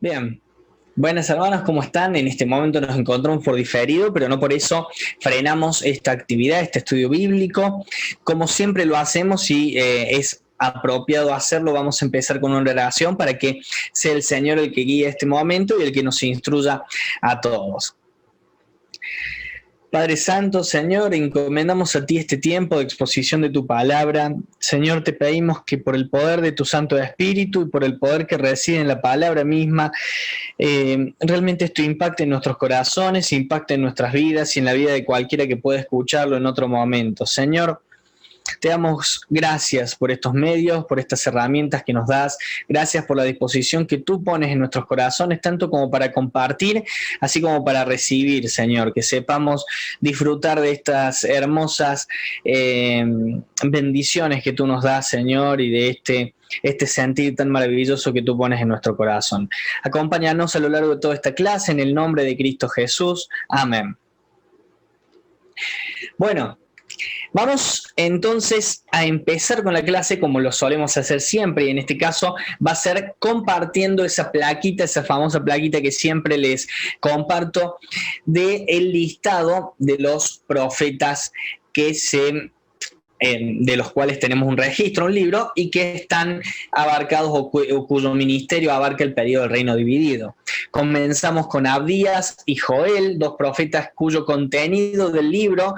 Bien, buenas hermanas, ¿cómo están? En este momento nos encontramos por diferido, pero no por eso frenamos esta actividad, este estudio bíblico. Como siempre lo hacemos y es apropiado hacerlo, vamos a empezar con una oración para que sea el Señor el que guíe este momento y el que nos instruya a todos. Padre Santo, Señor, encomendamos a ti este tiempo de exposición de tu palabra. Señor, te pedimos que por el poder de tu Santo Espíritu y por el poder que reside en la palabra misma, realmente esto impacte en nuestros corazones, impacte en nuestras vidas y en la vida de cualquiera que pueda escucharlo en otro momento. Señor, te damos gracias por estos medios, por estas herramientas que nos das. Gracias por la disposición que tú pones en nuestros corazones, tanto como para compartir, así como para recibir, Señor. Que sepamos disfrutar de estas hermosas bendiciones que tú nos das, Señor, y de este sentir tan maravilloso que tú pones en nuestro corazón. Acompáñanos a lo largo de toda esta clase en el nombre de Cristo Jesús. Amén. Bueno, vamos entonces a empezar con la clase como lo solemos hacer siempre, y en este caso va a ser compartiendo esa plaquita, esa famosa plaquita que siempre les comparto, del listado de los profetas de los cuales tenemos un registro, un libro, y que están abarcados o cuyo ministerio abarca el periodo del reino dividido. Comenzamos con Abdías y Joel, dos profetas cuyo contenido del libro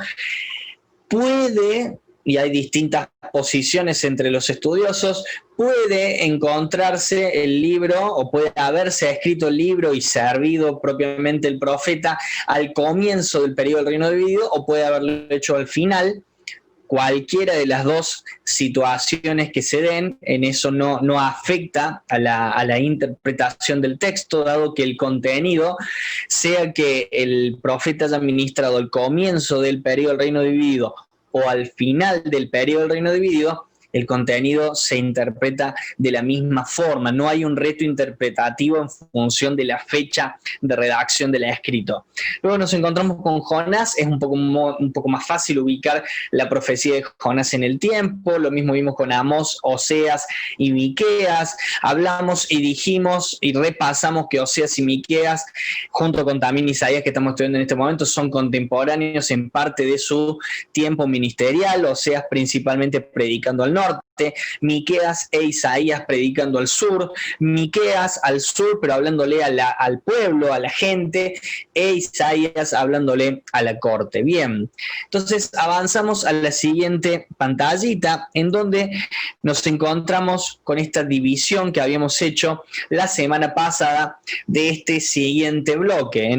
puede, y hay distintas posiciones entre los estudiosos, puede encontrarse el libro o puede haberse escrito el libro y servido propiamente el profeta al comienzo del periodo del reino dividido, o puede haberlo hecho al final. Cualquiera de las dos situaciones que se den, en eso no afecta a la interpretación del texto, dado que el contenido, sea que el profeta haya ministrado al comienzo del periodo del reino dividido o al final del periodo del reino dividido, el contenido se interpreta de la misma forma. No hay un reto interpretativo en función de la fecha de redacción del escrito. Luego nos encontramos con Jonás. Es un poco más fácil ubicar la profecía de Jonás en el tiempo. Lo mismo vimos con Amós, Oseas y Miqueas. Hablamos y dijimos y repasamos que Oseas y Miqueas, junto con también Isaías, que estamos estudiando en este momento, son contemporáneos en parte de su tiempo ministerial. Oseas principalmente predicando al norte, Miqueas e Isaías predicando al sur, Miqueas al sur pero hablándole al pueblo, a la gente, e Isaías hablándole a la corte. Bien, entonces avanzamos a la siguiente pantallita, en donde nos encontramos con esta división que habíamos hecho la semana pasada de este siguiente bloque.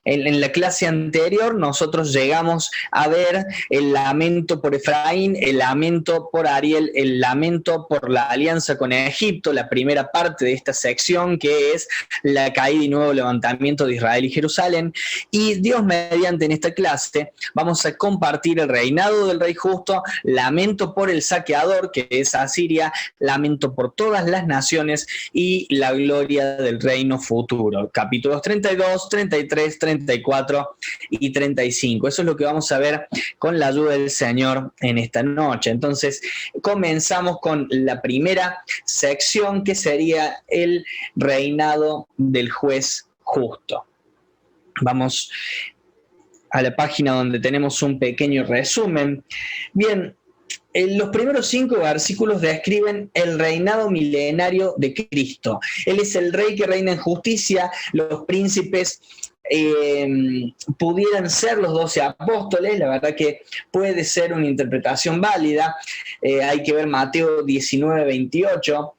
En la clase anterior nosotros llegamos a ver el lamento por Efraín, el lamento por Ariel, el lamento por la alianza con Egipto, la primera parte de esta sección, que es la caída y nuevo levantamiento de Israel y Jerusalén. Y Dios mediante, en esta clase vamos a compartir el reinado del rey justo, lamento por el saqueador, que es Asiria, lamento por todas las naciones y la gloria del reino futuro. Capítulos 32, 33, 34 y 35. Eso es lo que vamos a ver con la ayuda del Señor en esta noche. Entonces, comenzamos con la primera sección, que sería el reinado del juez justo. Vamos a la página donde tenemos un pequeño resumen. Bien, los primeros 5 versículos describen el reinado milenario de Cristo. Él es el rey que reina en justicia. Los príncipes pudieran ser los 12 apóstoles. La verdad que puede ser una interpretación válida. Hay que ver Mateo 19, 28.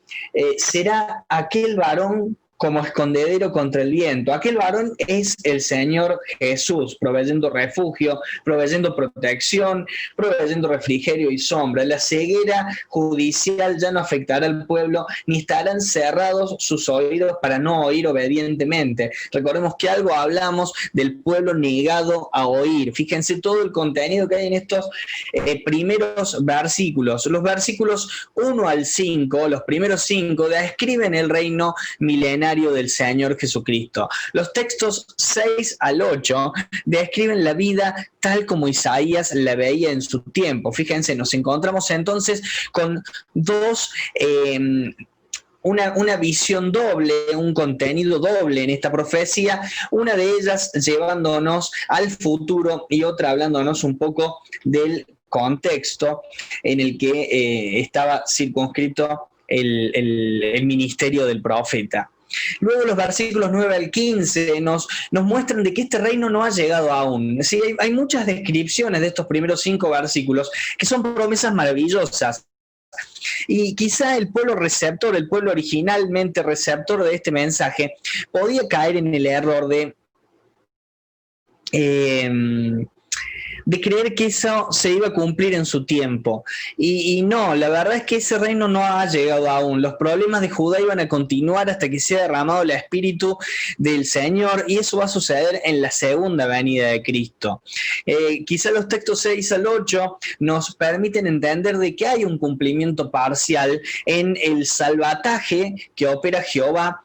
Será aquel varón como escondedero contra el viento. Aquel varón es el Señor Jesús, proveyendo refugio, proveyendo protección, proveyendo refrigerio y sombra. La ceguera judicial ya no afectará al pueblo, ni estarán cerrados sus oídos para no oír obedientemente. Recordemos que algo hablamos del pueblo negado a oír. Fíjense todo el contenido que hay en estos primeros versículos. Los versículos 1 al 5, los primeros 5, describen el reino milenario del Señor Jesucristo. Los textos 6 al 8 describen la vida tal como Isaías la veía en su tiempo. Fíjense, nos encontramos entonces con dos una visión doble, un contenido doble en esta profecía, una de ellas llevándonos al futuro y otra hablándonos un poco del contexto en el que estaba circunscrito el ministerio del profeta. Luego los versículos 9 al 15 nos muestran de que este reino no ha llegado aún. ¿Sí? Hay muchas descripciones de estos primeros 5 versículos que son promesas maravillosas. Y quizá el pueblo receptor, el pueblo originalmente receptor de este mensaje, podía caer en el error de creer que eso se iba a cumplir en su tiempo. Y no, la verdad es que ese reino no ha llegado aún. Los problemas de Judá iban a continuar hasta que sea derramado el Espíritu del Señor, y eso va a suceder en la segunda venida de Cristo. Quizá los textos 6 al 8 nos permiten entender de que hay un cumplimiento parcial en el salvataje que opera Jehová,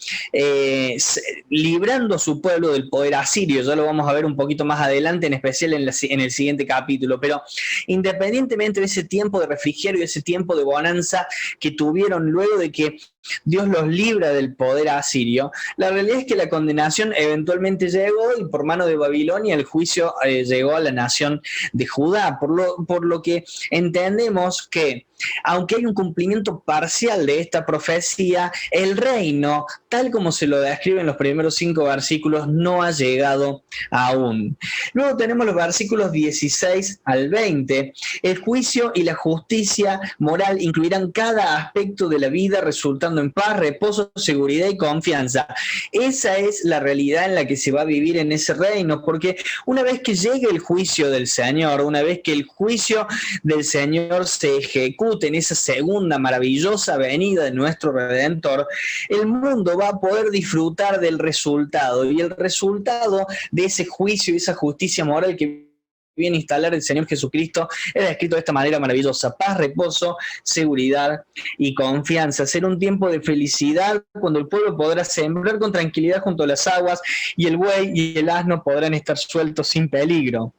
librando a su pueblo del poder asirio. Ya lo vamos a ver un poquito más adelante, en especial en el siguiente capítulo. Pero independientemente de ese tiempo de refrigerio, ese tiempo de bonanza que tuvieron luego de que Dios los libra del poder asirio, la realidad es que la condenación eventualmente llegó, y por mano de Babilonia el juicio llegó a la nación de Judá, por lo que entendemos que aunque hay un cumplimiento parcial de esta profecía, el reino, tal como se lo describen los primeros 5 versículos, no ha llegado aún. Luego tenemos los versículos 16 al 20. El juicio y la justicia moral incluirán cada aspecto de la vida, resultando en paz, reposo, seguridad y confianza. Esa es la realidad en la que se va a vivir en ese reino, porque una vez que llegue el juicio del Señor, una vez que el juicio del Señor se ejecute en esa segunda maravillosa venida de nuestro Redentor, el mundo va a poder disfrutar del resultado, y el resultado de ese juicio y esa justicia moral que viene a instalar el Señor Jesucristo es descrito de esta manera maravillosa: paz, reposo, seguridad y confianza. Será un tiempo de felicidad cuando el pueblo podrá sembrar con tranquilidad junto a las aguas, y el buey y el asno podrán estar sueltos sin peligro.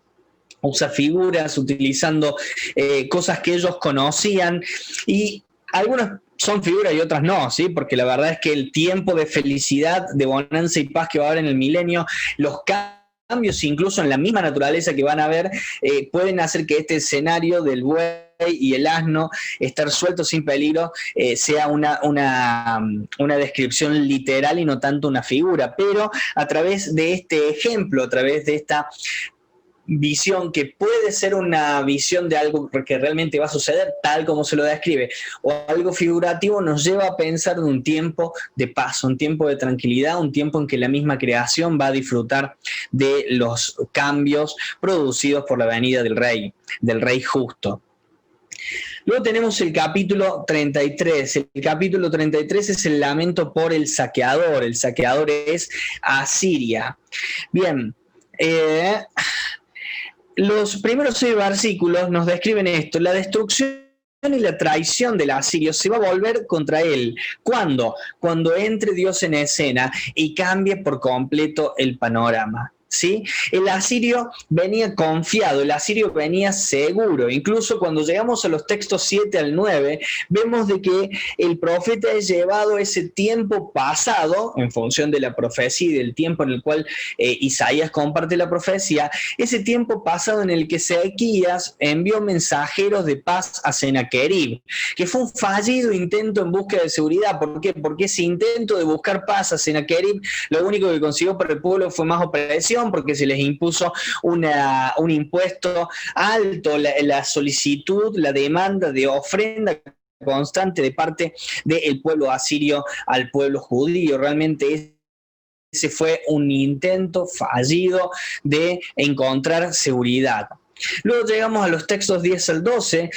Usa figuras utilizando cosas que ellos conocían, y algunas son figuras y otras no, ¿sí? Porque la verdad es que el tiempo de felicidad, de bonanza y paz que va a haber en el milenio, los cambios incluso en la misma naturaleza que van a haber, pueden hacer que este escenario del buey y el asno estar sueltos sin peligro sea una descripción literal y no tanto una figura. Pero a través de este ejemplo, a través de esta visión, que puede ser una visión de algo que realmente va a suceder tal como se lo describe, o algo figurativo, nos lleva a pensar de un tiempo de paz, un tiempo de tranquilidad, un tiempo en que la misma creación va a disfrutar de los cambios producidos por la venida del Rey justo. Luego tenemos el capítulo 33. El capítulo 33 es el lamento por el saqueador. El saqueador es Asiria. Bien, los primeros 6 versículos nos describen esto: la destrucción y la traición del asirio se va a volver contra él. ¿Cuándo? Cuando entre Dios en escena y cambie por completo el panorama. ¿Sí? El asirio venía confiado, el asirio venía seguro. Incluso cuando llegamos a los textos 7 al 9, vemos de que el profeta es llevado ese tiempo pasado, en función de la profecía y del tiempo en el cual Isaías comparte la profecía, ese tiempo pasado en el que Ezequías envió mensajeros de paz a Sennacherib, que fue un fallido intento en búsqueda de seguridad. ¿Por qué? Porque ese intento de buscar paz a Sennacherib, lo único que consiguió para el pueblo fue más opresión, porque se les impuso un impuesto alto, la solicitud, la demanda de ofrenda constante de parte del pueblo asirio al pueblo judío. Realmente ese fue un intento fallido de encontrar seguridad. Luego llegamos a los textos 10 al 12,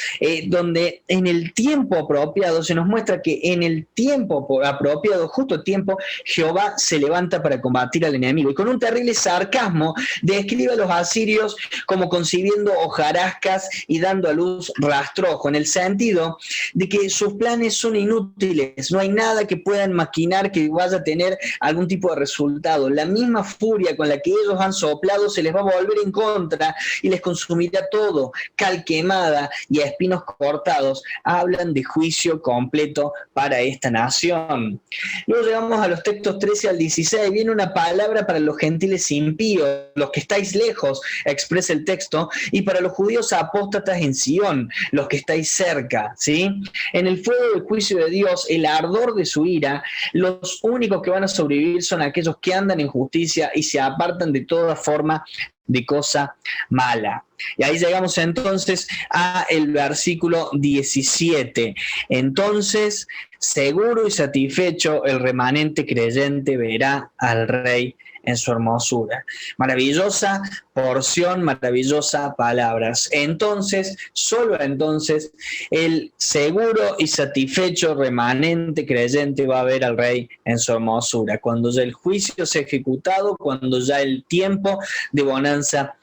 donde en el tiempo apropiado se nos muestra que en el tiempo apropiado, justo tiempo, Jehová se levanta para combatir al enemigo. Y con un terrible sarcasmo describe a los asirios como concibiendo hojarascas y dando a luz rastrojo, en el sentido de que sus planes son inútiles, no hay nada que puedan maquinar que vaya a tener algún tipo de resultado. La misma furia con la que ellos han soplado se les va a volver en contra y les consumirá consumirá todo, cal quemada y a espinos cortados, hablan de juicio completo para esta nación. Luego llegamos a los textos 13 al 16, viene una palabra para los gentiles impíos, los que estáis lejos, expresa el texto, y para los judíos apóstatas en Sion, los que estáis cerca, ¿sí? En el fuego del juicio de Dios, el ardor de su ira, los únicos que van a sobrevivir son aquellos que andan en justicia y se apartan de toda forma de cosa mala. Y ahí llegamos entonces a el versículo 17. Entonces, seguro y satisfecho, el remanente creyente verá al Rey en su hermosura. Maravillosa porción, maravillosa palabras. Entonces, solo entonces, el seguro y satisfecho remanente creyente va a ver al Rey en su hermosura. Cuando ya el juicio sea ejecutado, cuando ya el tiempo de bonanza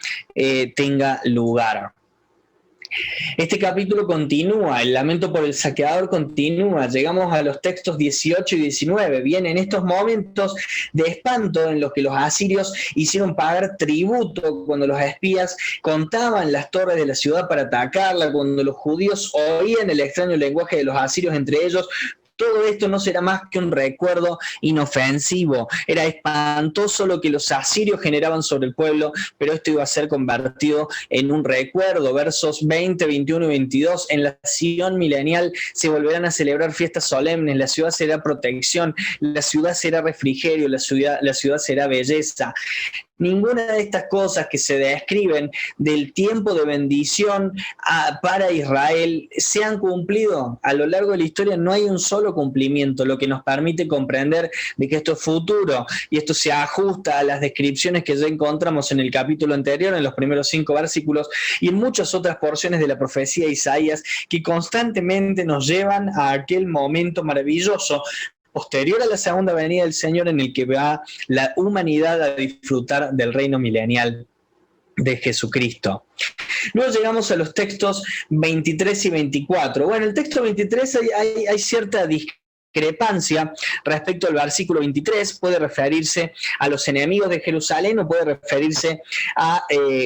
tenga lugar. Este capítulo continúa, el lamento por el saqueador continúa, llegamos a los textos 18 y 19, vienen estos momentos de espanto en los que los asirios hicieron pagar tributo cuando los espías contaban las torres de la ciudad para atacarla, cuando los judíos oían el extraño lenguaje de los asirios entre ellos. Todo esto no será más que un recuerdo inofensivo. Era espantoso lo que los asirios generaban sobre el pueblo, pero esto iba a ser convertido en un recuerdo. Versos 20, 21 y 22. En la Sion milenial se volverán a celebrar fiestas solemnes. La ciudad será protección, la ciudad será refrigerio, la ciudad será belleza. Ninguna de estas cosas que se describen del tiempo de bendición para Israel se han cumplido. A lo largo de la historia no hay un solo cumplimiento, lo que nos permite comprender de que esto es futuro, y esto se ajusta a las descripciones que ya encontramos en el capítulo anterior, en los primeros 5 versículos, y en muchas otras porciones de la profecía de Isaías, que constantemente nos llevan a aquel momento maravilloso posterior a la segunda venida del Señor, en el que va la humanidad a disfrutar del reino milenial de Jesucristo. Luego llegamos a los textos 23 y 24. Bueno, el texto 23 hay cierta discrepancia respecto al versículo 23, puede referirse a los enemigos de Jerusalén o puede referirse a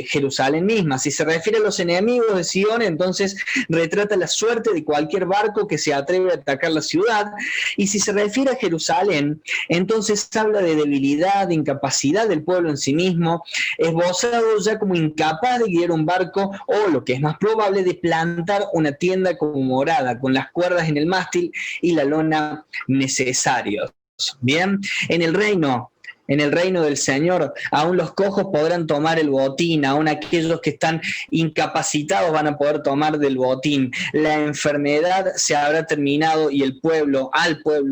Jerusalén misma. Si se refiere a los enemigos de Sion, entonces retrata la suerte de cualquier barco que se atreve a atacar la ciudad, y si se refiere a Jerusalén, entonces habla de debilidad, de incapacidad del pueblo en sí mismo, esbozado ya como incapaz de guiar un barco, o lo que es más probable, de plantar una tienda como morada, con las cuerdas en el mástil y la lona necesarios. Bien, en el reino del Señor, aún los cojos podrán tomar el botín, aún aquellos que están incapacitados van a poder tomar del botín. La enfermedad se habrá terminado y al pueblo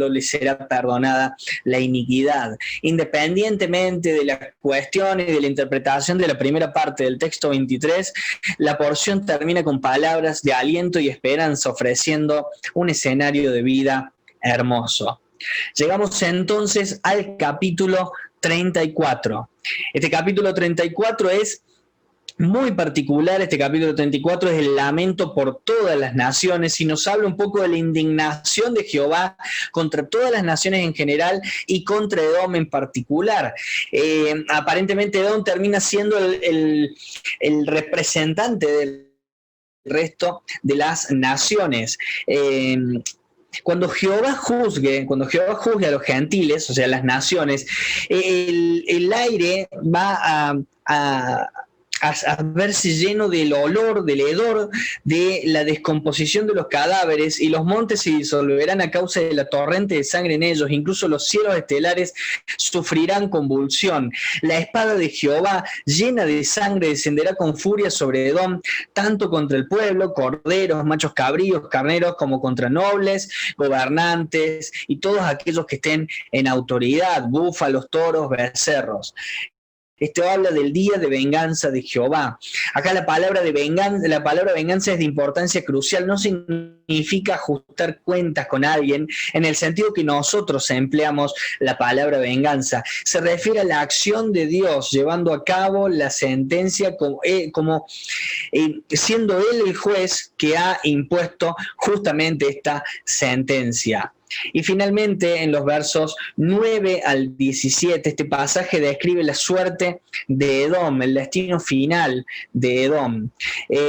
le será perdonada la iniquidad. Independientemente de las cuestiones y de la interpretación de la primera parte del texto 23, la porción termina con palabras de aliento y esperanza, ofreciendo un escenario de vida hermoso. Llegamos entonces al capítulo 34. Este capítulo 34 es muy particular. Este capítulo 34 es el lamento por todas las naciones y nos habla un poco de la indignación de Jehová contra todas las naciones en general y contra Edom en particular. Aparentemente Edom termina siendo el representante del resto de las naciones. Cuando Jehová juzgue a los gentiles, o sea, a las naciones, el aire va a verse lleno del olor, del hedor, de la descomposición de los cadáveres, y los montes se disolverán a causa de la torrente de sangre en ellos, incluso los cielos estelares sufrirán convulsión. La espada de Jehová llena de sangre descenderá con furia sobre Edom, tanto contra el pueblo, corderos, machos cabríos, carneros, como contra nobles, gobernantes y todos aquellos que estén en autoridad, búfalos, toros, becerros. Esto habla del día de venganza de Jehová. Acá la palabra venganza es de importancia crucial. No significa ajustar cuentas con alguien en el sentido que nosotros empleamos la palabra venganza. Se refiere a la acción de Dios llevando a cabo la sentencia siendo Él el juez que ha impuesto justamente esta sentencia. Y finalmente, en los versos 9 al 17, este pasaje describe la suerte de Edom, el destino final de Edom.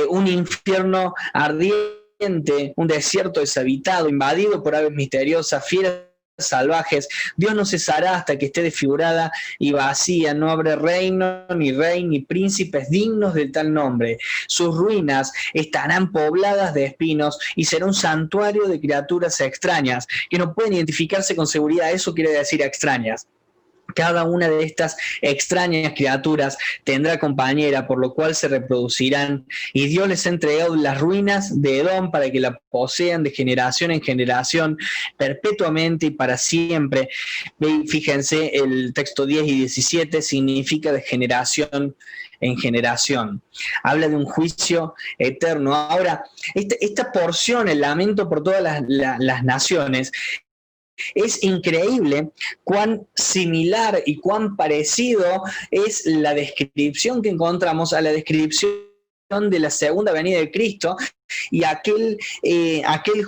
Un infierno ardiente, un desierto deshabitado, invadido por aves misteriosas, fieras salvajes. Dios no cesará hasta que esté desfigurada y vacía. No habrá reino, ni rey, ni príncipes dignos de tal nombre. Sus ruinas estarán pobladas de espinos y será un santuario de criaturas extrañas que no pueden identificarse con seguridad. Eso quiere decir extrañas. Cada una de estas extrañas criaturas tendrá compañera, por lo cual se reproducirán, y Dios les ha entregado las ruinas de Edom para que la posean de generación en generación, perpetuamente y para siempre. Fíjense, el texto 10 y 17 significa de generación en generación. Habla de un juicio eterno. Ahora, esta porción, el lamento por todas las naciones, es increíble cuán similar y cuán parecido es la descripción que encontramos a la descripción de la segunda venida de Cristo y aquel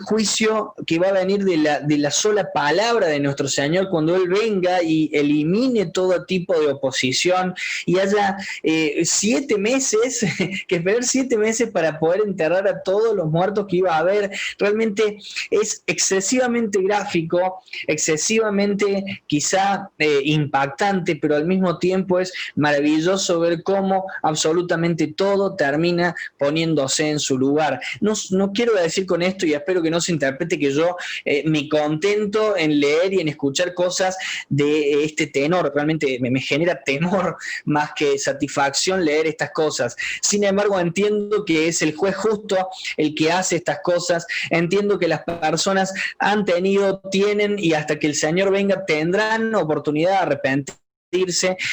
juicio que va a venir de la sola palabra de nuestro Señor cuando Él venga y elimine todo tipo de oposición y haya 7 meses, que esperar 7 meses para poder enterrar a todos los muertos que iba a haber. Realmente es excesivamente gráfico, excesivamente quizá impactante, pero al mismo tiempo es maravilloso ver cómo absolutamente todo termina poniéndose en su lugar. No quiero decir con esto, y espero que no se interprete que yo me contento en leer y en escuchar cosas de este tenor. Realmente me genera temor más que satisfacción leer estas cosas. Sin embargo, entiendo que es el juez justo el que hace estas cosas. Entiendo que las personas han tenido, tienen y hasta que el Señor venga tendrán oportunidad de arrepentirse.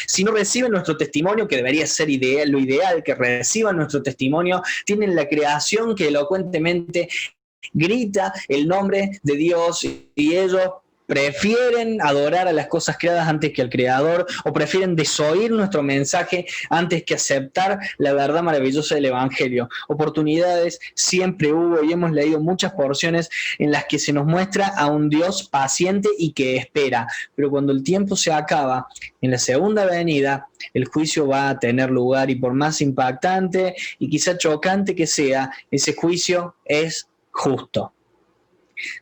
Si no reciben nuestro testimonio, que debería ser lo ideal, que reciban nuestro testimonio, tienen la creación que elocuentemente grita el nombre de Dios y ellos prefieren adorar a las cosas creadas antes que al Creador, o prefieren desoír nuestro mensaje antes que aceptar la verdad maravillosa del Evangelio. Oportunidades siempre hubo y hemos leído muchas porciones en las que se nos muestra a un Dios paciente y que espera, pero cuando el tiempo se acaba, en la segunda venida, el juicio va a tener lugar y por más impactante y quizá chocante que sea, ese juicio es justo.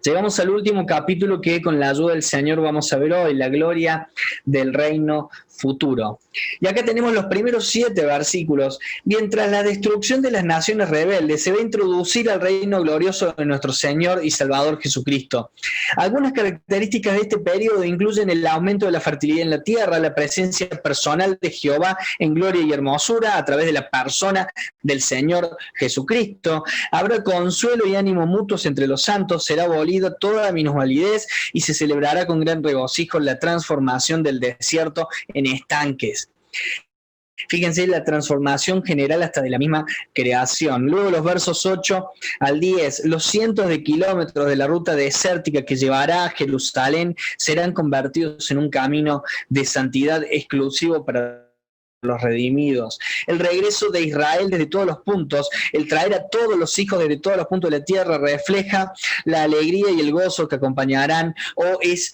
Llegamos al último capítulo que con la ayuda del Señor vamos a ver hoy, la gloria del reino futuro. Y acá tenemos los primeros 7 versículos. Mientras la destrucción de las naciones rebeldes se va a introducir al reino glorioso de nuestro Señor y Salvador Jesucristo. Algunas características de este periodo incluyen el aumento de la fertilidad en la tierra, la presencia personal de Jehová en gloria y hermosura a través de la persona del Señor Jesucristo. Habrá consuelo y ánimo mutuos entre los santos, será abolida toda minusvalidez y se celebrará con gran regocijo la transformación del desierto en estanques. Fíjense la transformación general hasta de la misma creación. Luego los versos 8 al 10, los cientos de kilómetros de la ruta desértica que llevará a Jerusalén serán convertidos en un camino de santidad exclusivo para los redimidos. El regreso de Israel desde todos los puntos, el traer a todos los hijos desde todos los puntos de la tierra refleja la alegría y el gozo que acompañarán, o es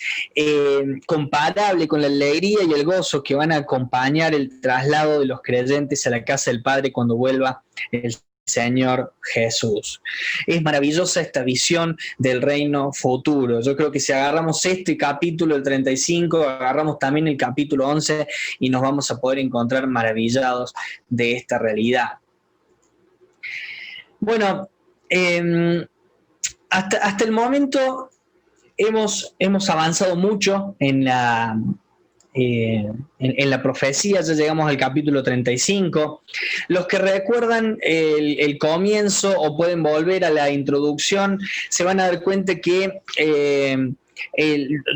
comparable con la alegría y el gozo que van a acompañar el traslado de los creyentes a la casa del Padre cuando vuelva el Señor Jesús. Es maravillosa esta visión del reino futuro. Yo creo que si agarramos este capítulo, el 35, agarramos también el capítulo 11 y nos vamos a poder encontrar maravillados de esta realidad. Bueno, hasta el momento hemos avanzado mucho en la profecía. Ya llegamos al capítulo 35. Los que recuerdan el comienzo o pueden volver a la introducción se van a dar cuenta que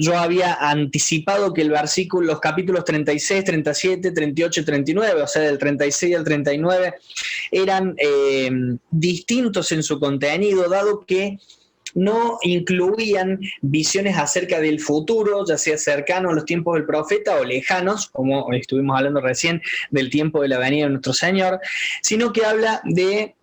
yo había anticipado que los capítulos 36, 37, 38 y 39, o sea, del 36 al 39, eran distintos en su contenido, dado que no incluían visiones acerca del futuro, ya sea cercano a los tiempos del profeta o lejanos, como estuvimos hablando recién del tiempo de la venida de nuestro Señor, sino que habla del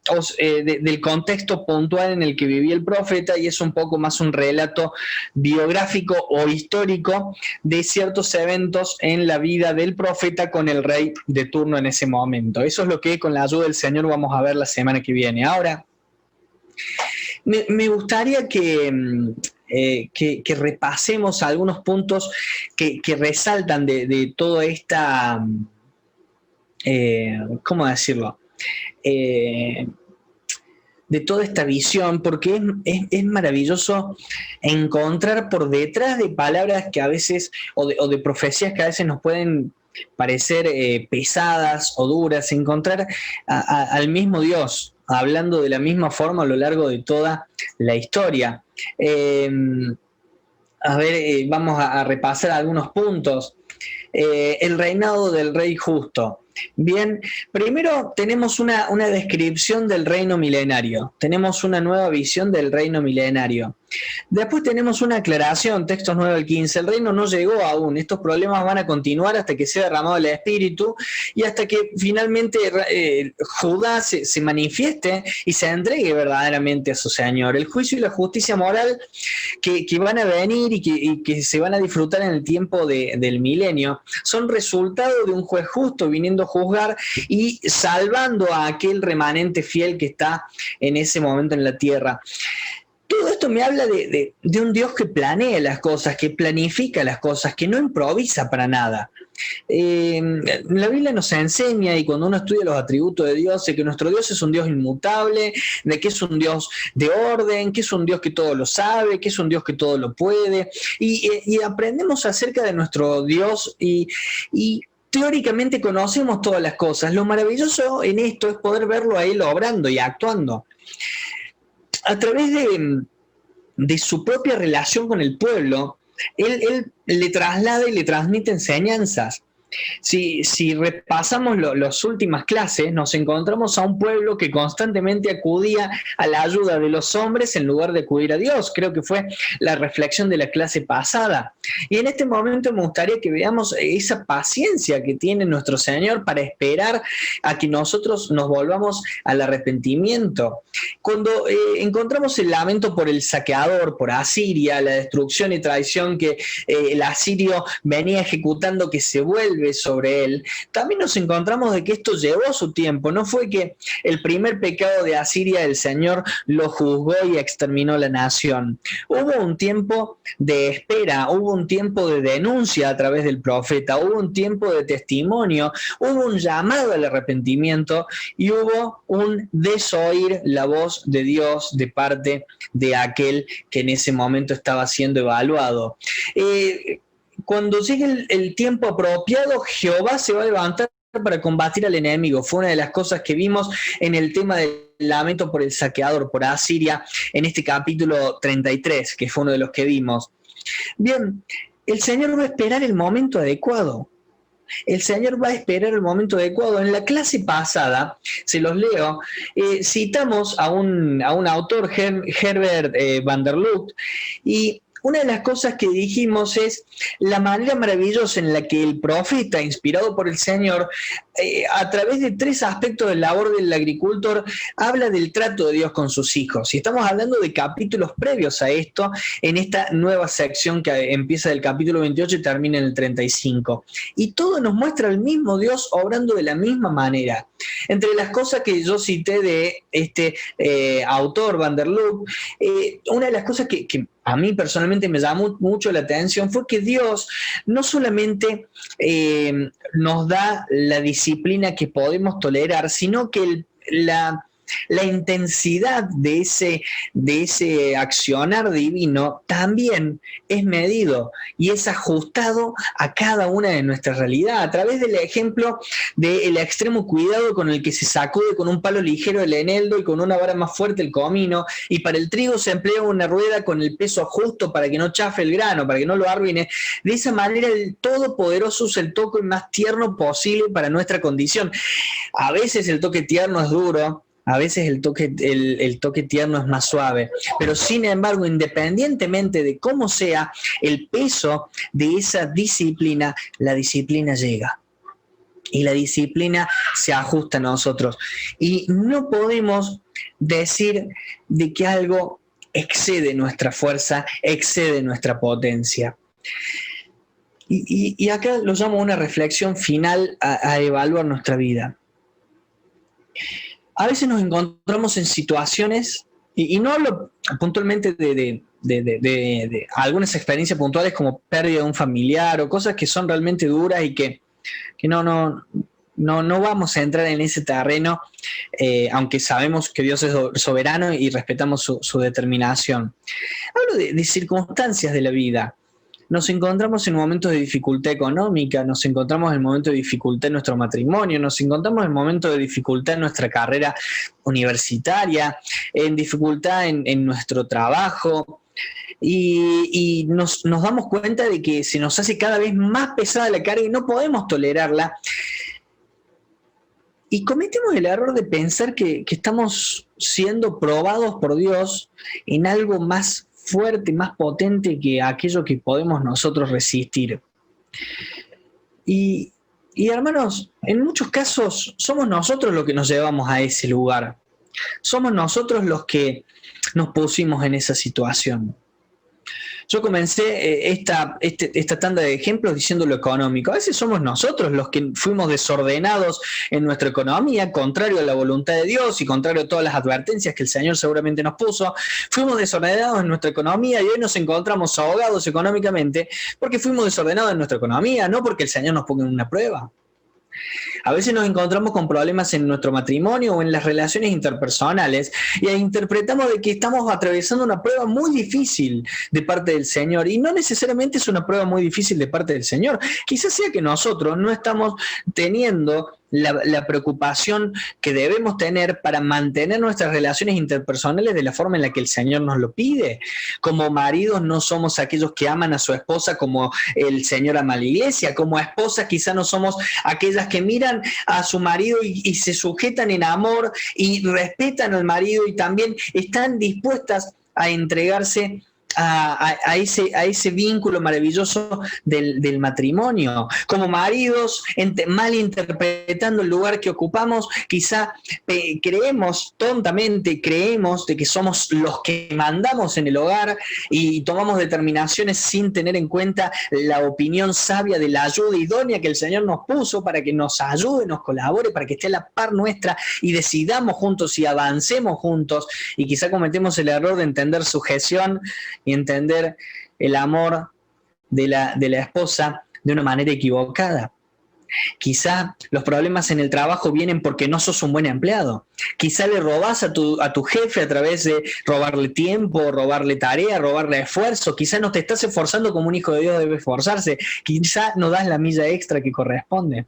contexto puntual en el que vivía el profeta, y es un poco más un relato biográfico o histórico de ciertos eventos en la vida del profeta con el rey de turno en ese momento. Eso es lo que con la ayuda del Señor vamos a ver la semana que viene. Ahora, me gustaría que repasemos algunos puntos que resaltan de toda esta, ¿cómo decirlo? De toda esta visión, porque es maravilloso encontrar por detrás de palabras que a veces, o de profecías que a veces nos pueden parecer pesadas o duras, encontrar al mismo Dios hablando de la misma forma a lo largo de toda la historia. Vamos a repasar algunos puntos. El reinado del rey justo. Bien, primero tenemos una descripción del reino milenario, tenemos una nueva visión del reino milenario. Después tenemos una aclaración, textos 9 al 15, el reino no llegó aún, estos problemas van a continuar hasta que sea derramado el Espíritu y hasta que finalmente Judá se manifieste y se entregue verdaderamente a su Señor. El juicio y la justicia moral que van a venir y que se van a disfrutar en el tiempo del milenio son resultado de un juez justo viniendo a juzgar y salvando a aquel remanente fiel que está en ese momento en la tierra. Todo esto me habla de un Dios que planea las cosas, que planifica las cosas, que no improvisa para nada. La Biblia nos enseña, y cuando uno estudia los atributos de Dios, de que nuestro Dios es un Dios inmutable, de que es un Dios de orden, que es un Dios que todo lo sabe, que es un Dios que todo lo puede, y aprendemos acerca de nuestro Dios y teóricamente conocemos todas las cosas. Lo maravilloso en esto es poder verlo a Él obrando y actuando. A través de su propia relación con el pueblo, él le traslada y le transmite enseñanzas. Si repasamos las últimas clases, nos encontramos a un pueblo que constantemente acudía a la ayuda de los hombres en lugar de acudir a Dios. Creo que fue la reflexión de la clase pasada. Y en este momento me gustaría que veamos esa paciencia que tiene nuestro Señor para esperar a que nosotros nos volvamos al arrepentimiento. Cuando encontramos el lamento por el saqueador, por Asiria, la destrucción y traición que el asirio venía ejecutando, que se vuelve sobre él, también nos encontramos de que esto llevó su tiempo. No fue que el primer pecado de Asiria el Señor lo juzgó y exterminó la nación. Hubo un tiempo de espera, hubo un tiempo de denuncia a través del profeta, hubo un tiempo de testimonio, hubo un llamado al arrepentimiento y hubo un desoír la voz de Dios de parte de aquel que en ese momento estaba siendo evaluado. Cuando llegue el tiempo apropiado, Jehová se va a levantar para combatir al enemigo. Fue una de las cosas que vimos en el tema del lamento por el saqueador, por Asiria, en este capítulo 33, que fue uno de los que vimos. Bien, el Señor va a esperar el momento adecuado. El Señor va a esperar el momento adecuado. En la clase pasada, se los leo, citamos a un autor, Herbert van der Lugt, y una de las cosas que dijimos es la manera maravillosa en la que el profeta, inspirado por el Señor, a través de 3 aspectos de la labor del agricultor, habla del trato de Dios con sus hijos. Y estamos hablando de capítulos previos a esto, en esta nueva sección que empieza del capítulo 28 y termina en el 35. Y todo nos muestra al mismo Dios obrando de la misma manera. Entre las cosas que yo cité de este autor, van der Lugt, una de las cosas que a mí personalmente me llamó mucho la atención fue que Dios no solamente nos da la disciplina que podemos tolerar, sino que la intensidad de ese accionar divino también es medido y es ajustado a cada una de nuestras realidades, a través del ejemplo del extremo cuidado con el que se sacude con un palo ligero el eneldo y con una vara más fuerte el comino, y para el trigo se emplea una rueda con el peso justo para que no chafe el grano, para que no lo arruine. De esa manera el Todopoderoso usa el toque más tierno posible para nuestra condición. A veces el toque tierno es duro, A veces el toque tierno es más suave, pero sin embargo, independientemente de cómo sea el peso de esa disciplina, la disciplina llega. Y la disciplina se ajusta a nosotros. Y no podemos decir de que algo excede nuestra fuerza, excede nuestra potencia. Y acá lo llamo una reflexión final a evaluar nuestra vida. A veces nos encontramos en situaciones, y no hablo puntualmente de algunas experiencias puntuales como pérdida de un familiar o cosas que son realmente duras y que no vamos a entrar en ese terreno, aunque sabemos que Dios es soberano y respetamos su determinación. Hablo de circunstancias de la vida. Nos encontramos en momentos de dificultad económica, nos encontramos en momentos de dificultad en nuestro matrimonio, nos encontramos en momentos de dificultad en nuestra carrera universitaria, en dificultad en nuestro trabajo, y nos damos cuenta de que se nos hace cada vez más pesada la carga y no podemos tolerarla. Y cometemos el error de pensar que estamos siendo probados por Dios en algo más fuerte, más potente que aquello que podemos nosotros resistir. Y hermanos, en muchos casos somos nosotros los que nos llevamos a ese lugar. Somos nosotros los que nos pusimos en esa situación. Yo comencé esta tanda de ejemplos diciendo lo económico. A veces somos nosotros los que fuimos desordenados en nuestra economía, contrario a la voluntad de Dios y contrario a todas las advertencias que el Señor seguramente nos puso. Fuimos desordenados en nuestra economía y hoy nos encontramos ahogados económicamente porque fuimos desordenados en nuestra economía, no porque el Señor nos ponga en una prueba. A veces nos encontramos con problemas en nuestro matrimonio o en las relaciones interpersonales y interpretamos de que estamos atravesando una prueba muy difícil de parte del Señor, y no necesariamente es una prueba muy difícil de parte del Señor. Quizás sea que nosotros no estamos teniendo la preocupación que debemos tener para mantener nuestras relaciones interpersonales de la forma en la que el Señor nos lo pide. Como maridos no somos aquellos que aman a su esposa como el Señor ama a la iglesia. Como esposas quizás no somos aquellas que miran a su marido y se sujetan en amor y respetan al marido y también están dispuestas a entregarse a ese vínculo maravilloso del matrimonio. Como maridos, malinterpretando el lugar que ocupamos, quizá tontamente creemos de que somos los que mandamos en el hogar y tomamos determinaciones sin tener en cuenta la opinión sabia de la ayuda idónea que el Señor nos puso para que nos ayude, nos colabore, para que esté a la par nuestra y decidamos juntos y avancemos juntos, y quizá cometemos el error de entender sujeción y entender el amor de la esposa de una manera equivocada. Quizá los problemas en el trabajo vienen porque no sos un buen empleado. Quizá le robás a tu jefe a través de robarle tiempo, robarle tarea, robarle esfuerzo. Quizá no te estás esforzando como un hijo de Dios debe esforzarse. Quizá no das la milla extra que corresponde.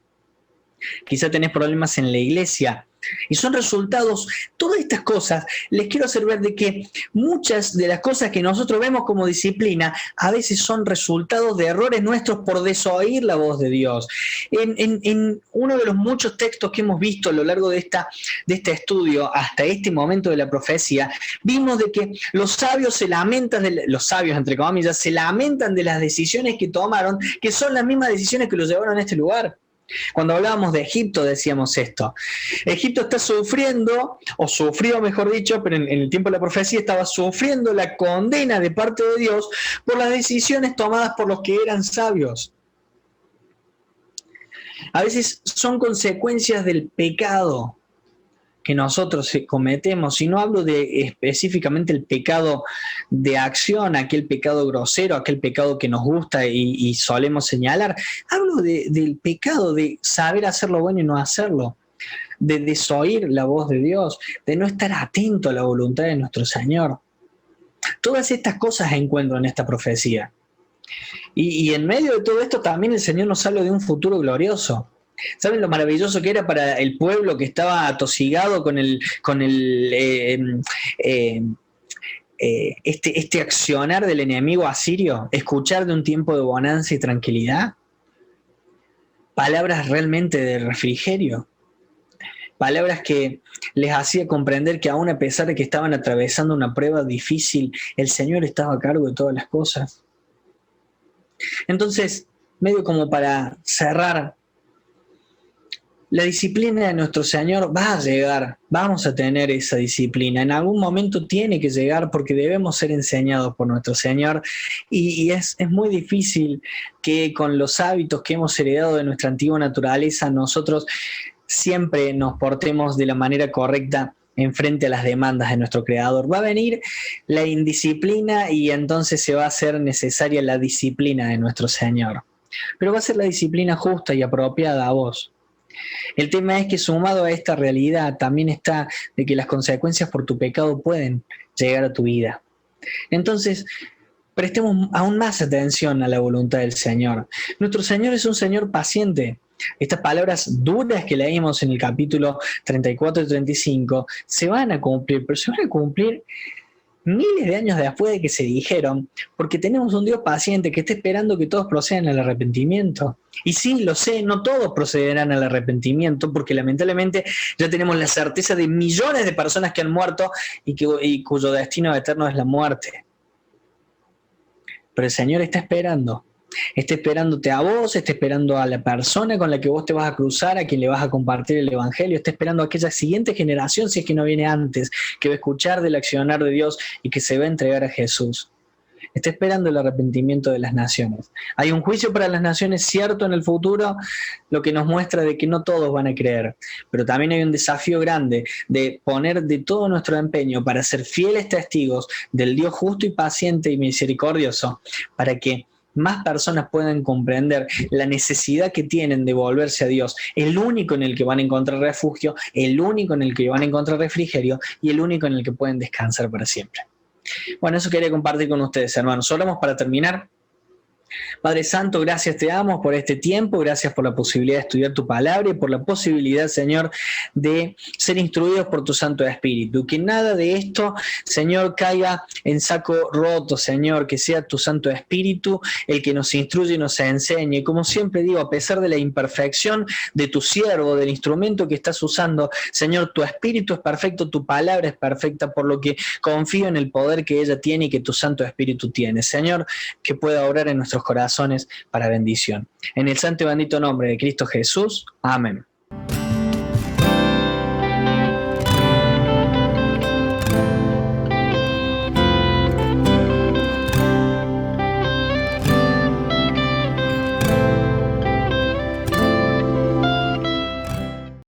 Quizá tenés problemas en la iglesia. Y son resultados, todas estas cosas, les quiero hacer ver de que muchas de las cosas que nosotros vemos como disciplina, a veces son resultados de errores nuestros por desoír la voz de Dios. En uno de los muchos textos que hemos visto a lo largo de este estudio, hasta este momento de la profecía, vimos de que los sabios se lamentan, los sabios entre comillas, se lamentan de las decisiones que tomaron, que son las mismas decisiones que los llevaron a este lugar. Cuando hablábamos de Egipto decíamos esto: Egipto está sufriendo, o sufrió mejor dicho, pero en el tiempo de la profecía estaba sufriendo la condena de parte de Dios por las decisiones tomadas por los que eran sabios. A veces son consecuencias del pecado que nosotros cometemos, y no hablo de específicamente el pecado de acción, aquel pecado grosero, aquel pecado que nos gusta y solemos señalar. Hablo del pecado de saber hacer lo bueno y no hacerlo, de desoír la voz de Dios, de no estar atento a la voluntad de nuestro Señor. Todas estas cosas encuentro en esta profecía. Y en medio de todo esto también el Señor nos habla de un futuro glorioso. ¿Saben lo maravilloso que era para el pueblo que estaba atosigado con este accionar del enemigo asirio? Escuchar de un tiempo de bonanza y tranquilidad. Palabras realmente de refrigerio. palabras que les hacía comprender que aún a pesar de que estaban atravesando una prueba difícil, el Señor estaba a cargo de todas las cosas. Entonces, medio como para cerrar, la disciplina de nuestro Señor va a llegar, vamos a tener esa disciplina. En algún momento tiene que llegar porque debemos ser enseñados por nuestro Señor y es muy difícil que con los hábitos que hemos heredado de nuestra antigua naturaleza nosotros siempre nos portemos de la manera correcta en frente a las demandas de nuestro Creador. Va a venir la indisciplina y entonces se va a hacer necesaria la disciplina de nuestro Señor. Pero va a ser la disciplina justa y apropiada a vos. El tema es que sumado a esta realidad también está de que las consecuencias por tu pecado pueden llegar a tu vida. Entonces, prestemos aún más atención a la voluntad del Señor. Nuestro Señor es un Señor paciente. Estas palabras duras que leímos en el capítulo 34 y 35 se van a cumplir, pero se van a cumplir miles de años después de que se dijeron, porque tenemos un Dios paciente que está esperando que todos procedan al arrepentimiento. Y sí, lo sé, no todos procederán al arrepentimiento, porque lamentablemente ya tenemos la certeza de millones de personas que han muerto y cuyo destino eterno es la muerte. Pero el Señor está esperándote a vos, está esperando a la persona con la que vos te vas a cruzar, a quien le vas a compartir el Evangelio, está esperando a aquella siguiente generación, si es que no viene antes, que va a escuchar del accionar de Dios y que se va a entregar a Jesús. Está esperando el arrepentimiento de las naciones. Hay un juicio para las naciones cierto en el futuro, lo que nos muestra de que no todos van a creer, pero también hay un desafío grande de poner de todo nuestro empeño para ser fieles testigos del Dios justo y paciente y misericordioso, para que más personas puedan comprender la necesidad que tienen de volverse a Dios, el único en el que van a encontrar refugio, el único en el que van a encontrar refrigerio y el único en el que pueden descansar para siempre. Bueno, eso quería compartir con ustedes, hermanos. Oramos para terminar. Padre Santo, gracias te damos por este tiempo, gracias por la posibilidad de estudiar tu palabra y por la posibilidad, Señor, de ser instruidos por tu Santo Espíritu. Que nada de esto, Señor, caiga en saco roto, Señor, que sea tu Santo Espíritu el que nos instruye y nos enseñe. Como siempre digo, a pesar de la imperfección de tu siervo, del instrumento que estás usando, Señor, tu Espíritu es perfecto, tu palabra es perfecta, por lo que confío en el poder que ella tiene y que tu Santo Espíritu tiene. Señor, que pueda obrar en nuestros corazones para bendición. En el santo y bendito nombre de Cristo Jesús. Amén.